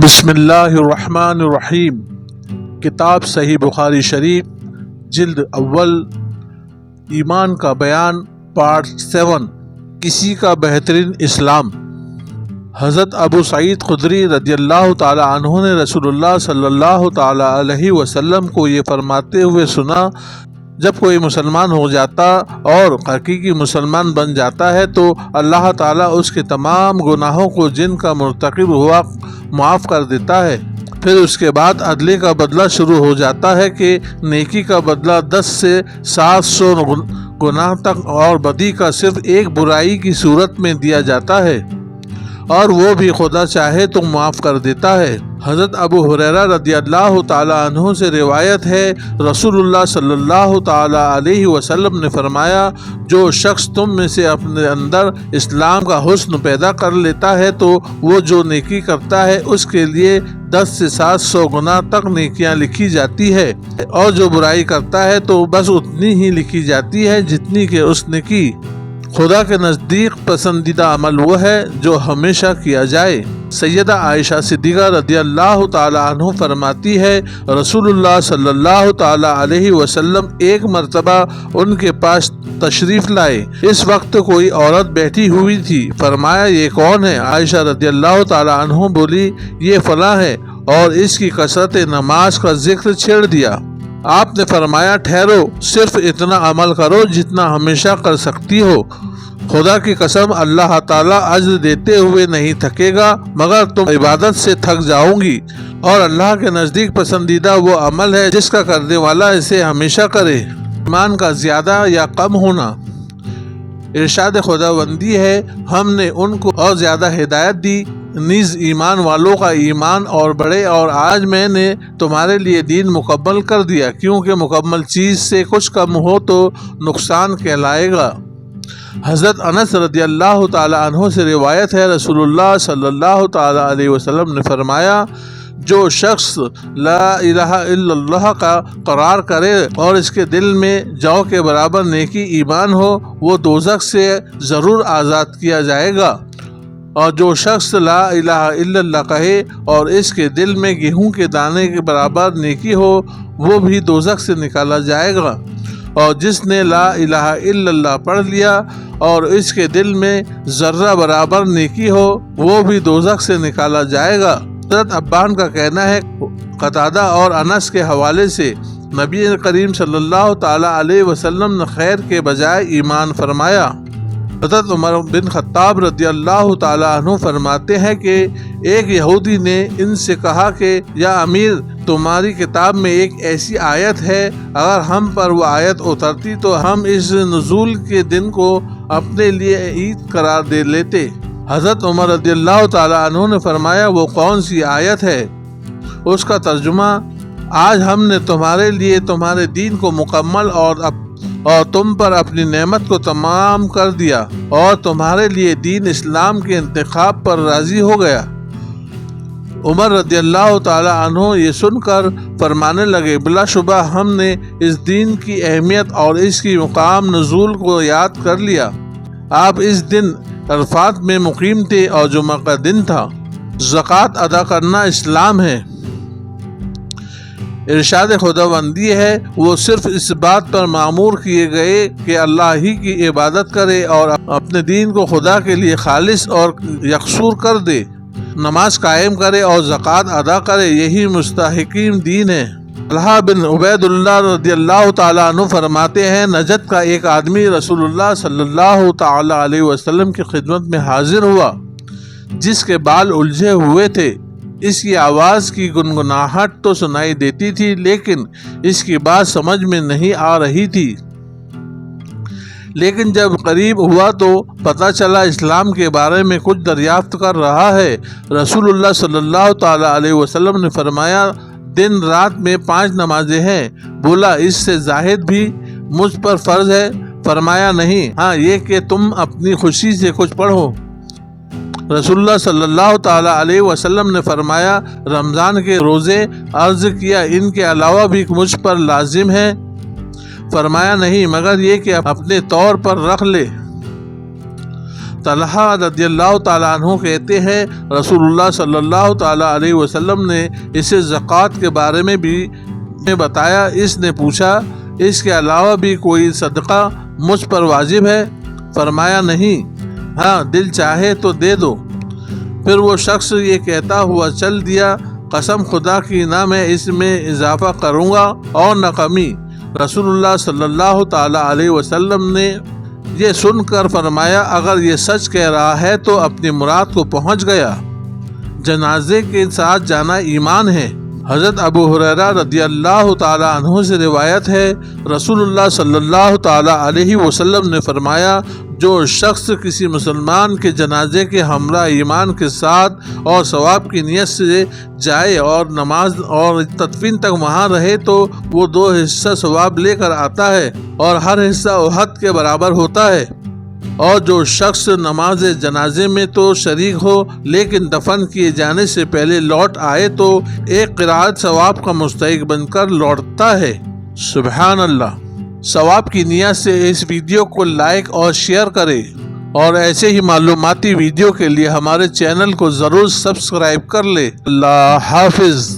بسم اللہ الرحمن الرحیم۔ کتاب صحیح بخاری شریف جلد اول، ایمان کا بیان، پارٹ 7، کسی کا بہترین اسلام۔ حضرت ابو سعید خدری رضی اللہ تعالی عنہ نے رسول اللہ صلی اللہ تعالی علیہ وسلم کو یہ فرماتے ہوئے سنا، جب کوئی مسلمان ہو جاتا اور حقیقی مسلمان بن جاتا ہے تو اللہ تعالیٰ اس کے تمام گناہوں کو جن کا مرتکب ہوا معاف کر دیتا ہے۔ پھر اس کے بعد عدلے کا بدلہ شروع ہو جاتا ہے کہ نیکی کا بدلہ 10 سے 700 گناہ تک اور بدی کا صرف ایک برائی کی صورت میں دیا جاتا ہے، اور وہ بھی خدا چاہے تو معاف کر دیتا ہے۔ حضرت ابو ہریرہ رضی اللہ تعالی عنہ سے روایت ہے، رسول اللہ صلی اللہ تعالی علیہ وسلم نے فرمایا، جو شخص تم میں سے اپنے اندر اسلام کا حسن پیدا کر لیتا ہے تو وہ جو نیکی کرتا ہے اس کے لیے 10 سے 700 گناہ تک نیکیاں لکھی جاتی ہے، اور جو برائی کرتا ہے تو بس اتنی ہی لکھی جاتی ہے جتنی کہ اس نے کی۔ خدا کے نزدیک پسندیدہ عمل وہ ہے جو ہمیشہ کیا جائے۔ سیدہ عائشہ صدیقہ رضی اللہ تعالی عنہ فرماتی ہے، رسول اللہ صلی اللہ تعالی علیہ وسلم ایک مرتبہ ان کے پاس تشریف لائے۔ اس وقت کوئی عورت بیٹھی ہوئی تھی۔ فرمایا، یہ کون ہے؟ عائشہ رضی اللہ تعالی عنہ بولی، یہ فلاں ہے، اور اس کی کثرت نماز کا ذکر چھیڑ دیا۔ آپ نے فرمایا، ٹھہرو، صرف اتنا عمل کرو جتنا ہمیشہ کر سکتی ہو۔ خدا کی قسم، اللہ تعالیٰ اجر دیتے ہوئے نہیں تھکے گا مگر تم عبادت سے تھک جاؤ گی، اور اللہ کے نزدیک پسندیدہ وہ عمل ہے جس کا کرنے والا اسے ہمیشہ کرے۔ ایمان کا زیادہ یا کم ہونا۔ ارشاد خداوندی ہے، ہم نے ان کو اور زیادہ ہدایت دی، نیز ایمان والوں کا ایمان اور بڑھے، اور آج میں نے تمہارے لیے دین مکمل کر دیا، کیونکہ مکمل چیز سے کچھ کم ہو تو نقصان کہلائے گا۔ حضرت انس رضی اللہ تعالی عنہ سے روایت ہے، رسول اللہ صلی اللہ تعالی علیہ وسلم نے فرمایا، جو شخص لا الہ الا اللہ کا قرار کرے اور اس کے دل میں جو کے برابر نیکی ایمان ہو، وہ دوزخ سے ضرور آزاد کیا جائے گا، اور جو شخص لا الہ الا اللہ کہے اور اس کے دل میں گیہوں کے دانے کے برابر نیکی ہو، وہ بھی دوزخ سے نکالا جائے گا، اور جس نے لا الہ الا اللہ پڑھ لیا اور اس کے دل میں ذرہ برابر نیکی ہو، وہ بھی دوزخ سے نکالا جائے گا۔ حضرت ابان کا کہنا ہے، قتادہ اور انس کے حوالے سے، نبی کریم صلی اللہ تعالی علیہ وسلم نے خیر کے بجائے ایمان فرمایا۔ حضرت عمر بن خطاب رضی اللہ تعالی عنہ فرماتے ہیں کہ ایک یہودی نے ان سے کہا کہ یا امیر، تمہاری کتاب میں ایک ایسی آیت ہے، اگر ہم پر وہ آیت اترتی تو ہم اس نزول کے دن کو اپنے لیے عید قرار دے لیتے۔ حضرت عمر رضی اللہ تعالی عنہ نے فرمایا، وہ کون سی آیت ہے؟ اس کا ترجمہ، آج ہم نے تمہارے لیے تمہارے دین کو مکمل اور تم پر اپنی نعمت کو تمام کر دیا، اور تمہارے لیے دین اسلام کے انتخاب پر راضی ہو گیا۔ عمر رضی اللہ تعالی عنہ یہ سن کر فرمانے لگے، بلا شبہ ہم نے اس دین کی اہمیت اور اس کی مقام نزول کو یاد کر لیا۔ آپ اس دن عرفات میں مقیم تھے اور جمعہ کا دن تھا۔ زکوٰۃ ادا کرنا اسلام ہے۔ ارشاد خداوندی ہے، وہ صرف اس بات پر مأمور کیے گئے کہ اللہ ہی کی عبادت کرے اور اپنے دین کو خدا کے لیے خالص اور یکسور کر دے، نماز قائم کرے اور زکوٰۃ ادا کرے، یہی مستحقین دین ہے۔ طلحہ بن عبید اللہ رضی اللہ تعالیٰ عنہ فرماتے ہیں، نجد کا ایک آدمی رسول اللہ صلی اللہ تعالی علیہ وسلم کی خدمت میں حاضر ہوا، جس کے بال الجھے ہوئے تھے۔ اس کی آواز کی گنگناہٹ تو سنائی دیتی تھی، لیکن اس کی بات سمجھ میں نہیں آ رہی تھی۔ لیکن جب قریب ہوا تو پتہ چلا اسلام کے بارے میں کچھ دریافت کر رہا ہے۔ رسول اللہ صلی اللہ تعالی علیہ وسلم نے فرمایا، دن رات میں 5 نمازیں ہیں۔ بولا، اس سے زاہد بھی مجھ پر فرض ہے؟ فرمایا، نہیں، ہاں یہ کہ تم اپنی خوشی سے کچھ پڑھو۔ رسول اللہ صلی اللہ تعالی علیہ وسلم نے فرمایا، رمضان کے روزے؟ عرض کیا، ان کے علاوہ بھی مجھ پر لازم ہے؟ فرمایا، نہیں، مگر یہ کہ اپنے طور پر رکھ لے۔ طلحہ رضی اللہ تعالیٰ عنہ کہتے ہیں رسول اللہ صلی اللہ تعالیٰ علیہ وسلم نے اسے زکوٰۃ کے بارے میں بھی بتایا۔ اس نے پوچھا اس کے علاوہ بھی کوئی صدقہ مجھ پر واجب ہے؟ فرمایا نہیں، ہاں دل چاہے تو دے دو۔ پھر وہ شخص یہ کہتا ہوا چل دیا، قسم خدا کی نہ میں اس میں اضافہ کروں گا اور نہ کمی۔ رسول اللہ صلی اللہ تعالیٰ علیہ وسلم نے یہ سن کر فرمایا اگر یہ سچ کہہ رہا ہے تو اپنی مراد کو پہنچ گیا۔ جنازے کے ساتھ جانا ایمان ہے۔ حضرت ابو ہریرہ رضی اللہ تعالیٰ عنہ سے روایت ہے رسول اللہ صلی اللہ تعالیٰ علیہ وسلم نے فرمایا جو شخص کسی مسلمان کے جنازے کے ہمراہ ایمان کے ساتھ اور ثواب کی نیت سے جائے اور نماز اور تدفین تک وہاں رہے تو وہ 2 حصہ ثواب لے کر آتا ہے اور ہر حصہ احد کے برابر ہوتا ہے۔ اور جو شخص نماز جنازے میں تو شریک ہو لیکن دفن کیے جانے سے پہلے لوٹ آئے تو 1 قرات ثواب کا مستحق بن کر لوٹتا ہے۔ سبحان اللہ۔ ثواب کی نیت سے اس ویڈیو کو لائک اور شیئر کریں اور ایسے ہی معلوماتی ویڈیو کے لیے ہمارے چینل کو ضرور سبسکرائب کر لیں۔ اللہ حافظ۔